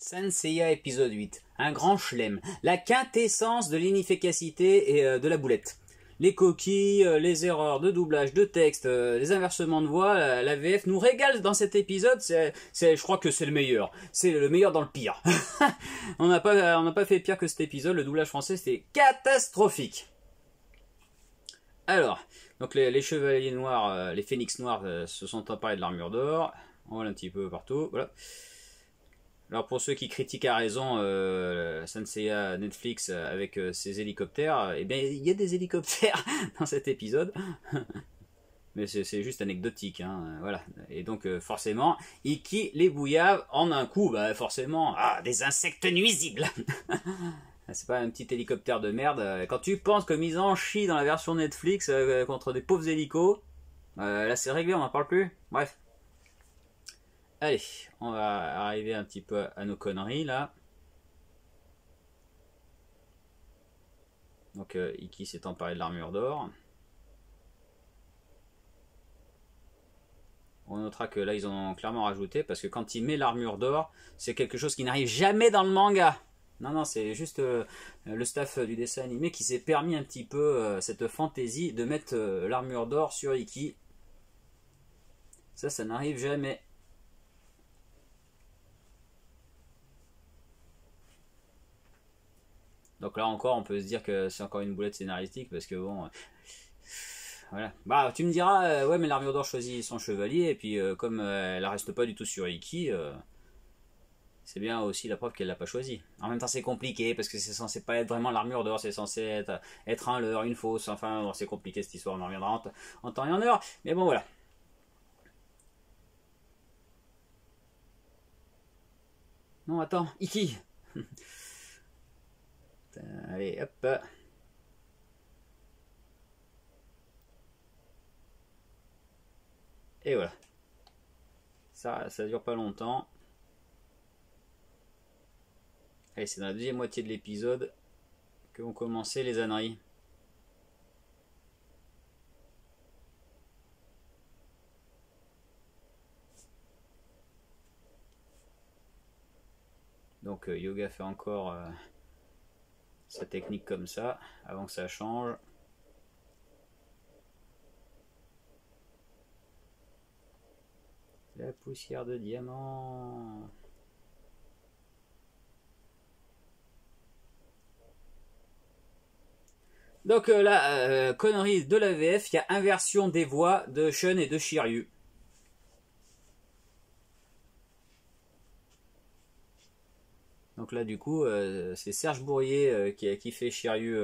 Saint Seiya épisode 8, un grand chelem, la quintessence de l'inefficacité et de la boulette. Les coquilles, les erreurs de doublage, de texte, les inversements de voix, la VF nous régale dans cet épisode, je crois que c'est le meilleur. C'est le meilleur dans le pire. On n'a pas fait pire que cet épisode, le doublage français c'était catastrophique. Alors, donc les chevaliers noirs, les phénix noirs se sont emparés de l'armure d'or. On voit un petit peu partout, voilà. Alors pour ceux qui critiquent à raison Saint Seiya Netflix avec ses hélicoptères, eh bien il y a des hélicoptères dans cet épisode, mais c'est juste anecdotique, hein, voilà. Et donc forcément, Iki les bouillave en un coup, bah forcément, des insectes nuisibles. C'est pas un petit hélicoptère de merde. Quand tu penses comme ils en chient dans la version Netflix contre des pauvres hélicos, là c'est réglé, on n'en parle plus. Bref. Allez, on va arriver un petit peu à nos conneries là. Donc Iki s'est emparé de l'armure d'or. On notera que là ils en ont clairement rajouté parce que quand il met l'armure d'or, c'est quelque chose qui n'arrive jamais dans le manga. Non, c'est juste le staff du dessin animé qui s'est permis un petit peu cette fantaisie de mettre l'armure d'or sur Iki. Ça n'arrive jamais. Donc là encore, on peut se dire que c'est encore une boulette scénaristique parce que bon, voilà. Bah tu me diras, ouais mais l'armure d'or choisit son chevalier et puis comme elle reste pas du tout sur Iki, c'est bien aussi la preuve qu'elle l'a pas choisi. En même temps c'est compliqué parce que c'est censé pas être vraiment l'armure d'or, c'est censé être un leurre, une fausse. Enfin bon, c'est compliqué cette histoire, on en reviendra en temps et en heure. Mais bon voilà. Non attends, Iki. Allez, hop. Et voilà. Ça dure pas longtemps. Allez, c'est dans la deuxième moitié de l'épisode que vont commencer les âneries. Donc Yoga fait encore sa technique comme ça, avant que ça change. La poussière de diamant. Donc là, connerie de la VF, il y a inversion des voix de Shun et de Shiryu. Donc là du coup c'est Serge Bourrier qui fait Shiryu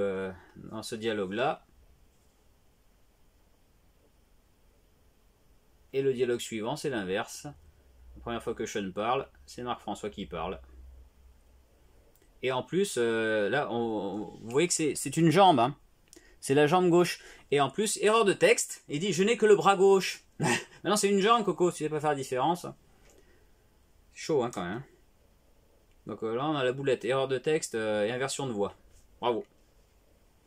dans ce dialogue là. Et le dialogue suivant c'est l'inverse. La première fois que Sean parle, c'est Marc-François qui parle. Et en plus là vous voyez que c'est une jambe, hein. C'est la jambe gauche. Et en plus erreur de texte, il dit je n'ai que le bras gauche. Maintenant c'est une jambe Coco, tu sais pas faire la différence. C'est chaud hein quand même. Donc là on a la boulette, erreur de texte et inversion de voix. Bravo.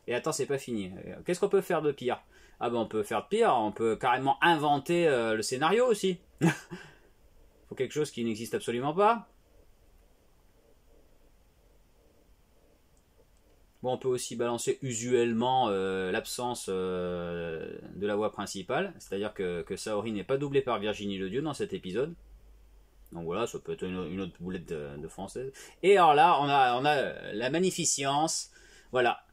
Et attends, c'est pas fini. Qu'est-ce qu'on peut faire de pire? Ah ben on peut faire de pire, on peut carrément inventer le scénario aussi. Faut quelque chose qui n'existe absolument pas. Bon, on peut aussi balancer usuellement l'absence de la voix principale, c'est-à-dire que Saori n'est pas doublée par Virginie Ledieu dans cet épisode. Donc voilà, ça peut être une autre boulette de française. Et alors là, on a la magnificence. Voilà.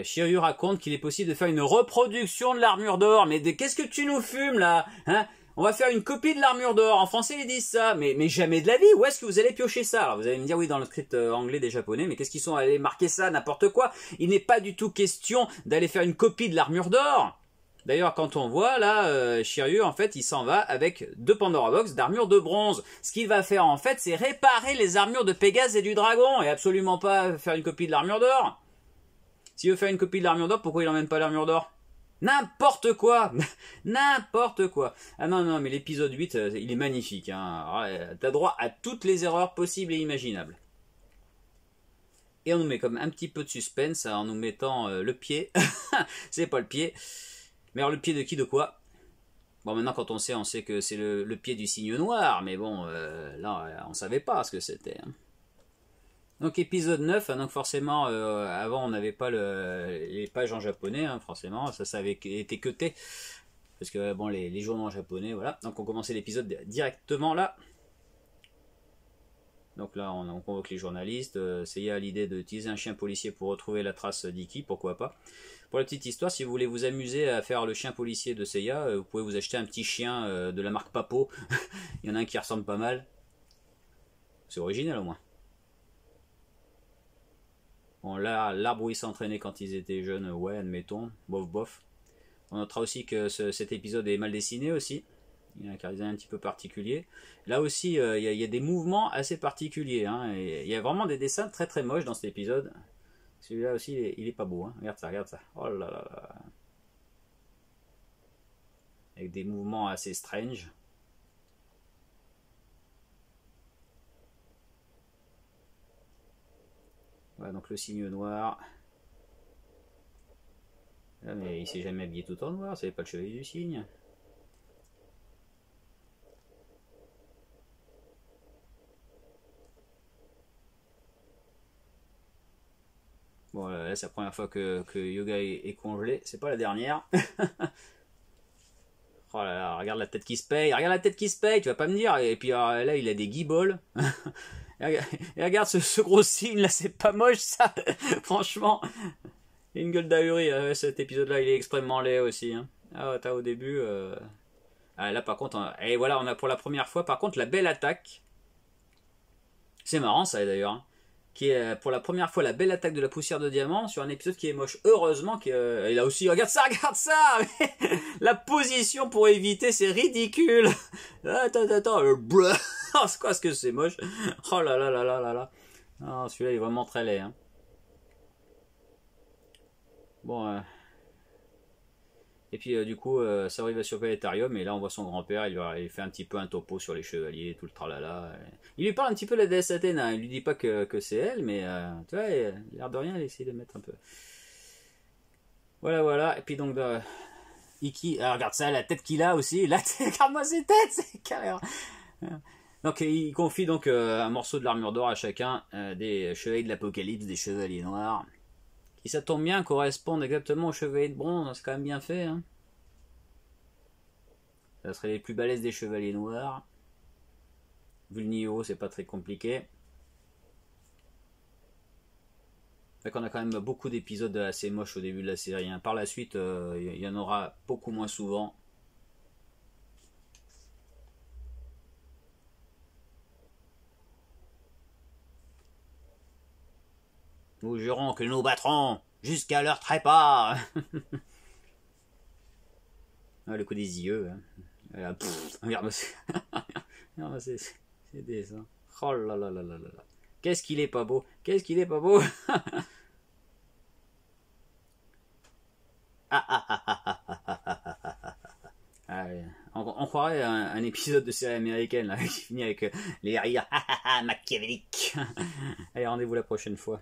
Shiryu raconte qu'il est possible de faire une reproduction de l'armure d'or. Mais qu'est-ce que tu nous fumes là, hein? On va faire une copie de l'armure d'or. En français, ils disent ça. Mais jamais de la vie. Où est-ce que vous allez piocher ça? Alors vous allez me dire, oui, dans le script anglais des japonais. Mais qu'est-ce qu'ils sont allés marquer ça? N'importe quoi. Il n'est pas du tout question d'aller faire une copie de l'armure d'or. D'ailleurs, quand on voit là, Shiryu, en fait, il s'en va avec 2 Pandora Box d'armure de bronze. Ce qu'il va faire, en fait, c'est réparer les armures de Pégase et du dragon, et absolument pas faire une copie de l'armure d'or. S'il veut faire une copie de l'armure d'or, pourquoi il n'emmène pas l'armure d'or? N'importe quoi. N'importe quoi. Ah non, mais l'épisode 8, il est magnifique. Hein. T'as droit à toutes les erreurs possibles et imaginables. Et on nous met comme un petit peu de suspense en nous mettant le pied. C'est pas le pied. Mais alors le pied de qui, de quoi? Bon, maintenant, quand on sait que c'est le pied du cygne noir, mais bon, là, on savait pas ce que c'était. Hein. Donc, épisode 9, hein, donc forcément, avant, on n'avait pas les pages en japonais, hein, forcément, ça avait été cuté, parce que, bon, les journaux en japonais, voilà. Donc, on commençait l'épisode directement là. Donc là, on convoque les journalistes. Seiya a l'idée d'utiliser un chien policier pour retrouver la trace d'Iki, pourquoi pas. Pour la petite histoire, si vous voulez vous amuser à faire le chien policier de Seiya, vous pouvez vous acheter un petit chien de la marque Papo. Il y en a un qui ressemble pas mal. C'est original au moins. Bon, là, l'arbre où ils s'entraînaient quand ils étaient jeunes, ouais, admettons. Bof, bof. On notera aussi que cet épisode est mal dessiné aussi. Il y a un design un petit peu particulier. Là aussi, il y a des mouvements assez particuliers. Hein, et il y a vraiment des dessins très très moches dans cet épisode. Celui-là aussi, il est pas beau. Hein. Regarde ça, regarde ça. Oh là là là. Avec des mouvements assez strange. Voilà, donc le cygne noir. Là, mais il s'est jamais habillé tout en noir. C'est pas le chevalier du cygne. Bon, là, c'est la première fois que Yoga est congelé. C'est pas la dernière. Oh là là, regarde la tête qui se paye. Regarde la tête qui se paye, tu vas pas me dire. Et puis là, il a des guibolles. Et regarde ce gros signe là, c'est pas moche ça. Franchement. Il a une gueule d'ahuri. Cet épisode-là, il est extrêmement laid aussi. Hein. Ah, t'as au début. Ah, là, par contre, et voilà, on a pour la première fois, par contre, la belle attaque. C'est marrant ça d'ailleurs. Hein. Qui est pour la première fois la belle attaque de la poussière de diamant sur un épisode qui est moche. Heureusement qu'il a aussi, regarde ça, la position pour éviter, c'est ridicule. Attends, c'est quoi ce que c'est moche. Oh là là là là là là. Ah, celui-là est vraiment très laid. Hein. Bon, et puis du coup, ça arrive sur Planétarium, et là on voit son grand-père, il fait un petit peu un topo sur les chevaliers, tout le tralala. Il lui parle un petit peu de la déesse Athéna, il lui dit pas que c'est elle, mais tu vois, l'air de rien, il essaie de mettre un peu. Voilà, voilà, et puis donc, Iki, regarde ça, la tête qu'il a aussi, regarde-moi ses têtes, c'est carré. Donc il confie donc un morceau de l'armure d'or à chacun des chevaliers de l'Apocalypse, des chevaliers noirs. Et ça tombe bien, correspondent exactement aux chevaliers de bronze, c'est quand même bien fait. Hein. Ça serait les plus balèzes des chevaliers noirs. Vu le niveau, c'est pas très compliqué. Fait qu'on a quand même beaucoup d'épisodes assez moches au début de la série. Hein. Par la suite, il y en aura beaucoup moins souvent. Nous jurons que nous battrons jusqu'à leur trépas. Ah, le coup des yeux. Hein. Regarde, c'est des ça. Oh là là là là là. Qu'est-ce qu'il est pas beau. Qu'est-ce qu'il est pas beau. On croirait un épisode de série américaine là, qui finit avec les rires machiavéliques. Allez, rendez-vous la prochaine fois.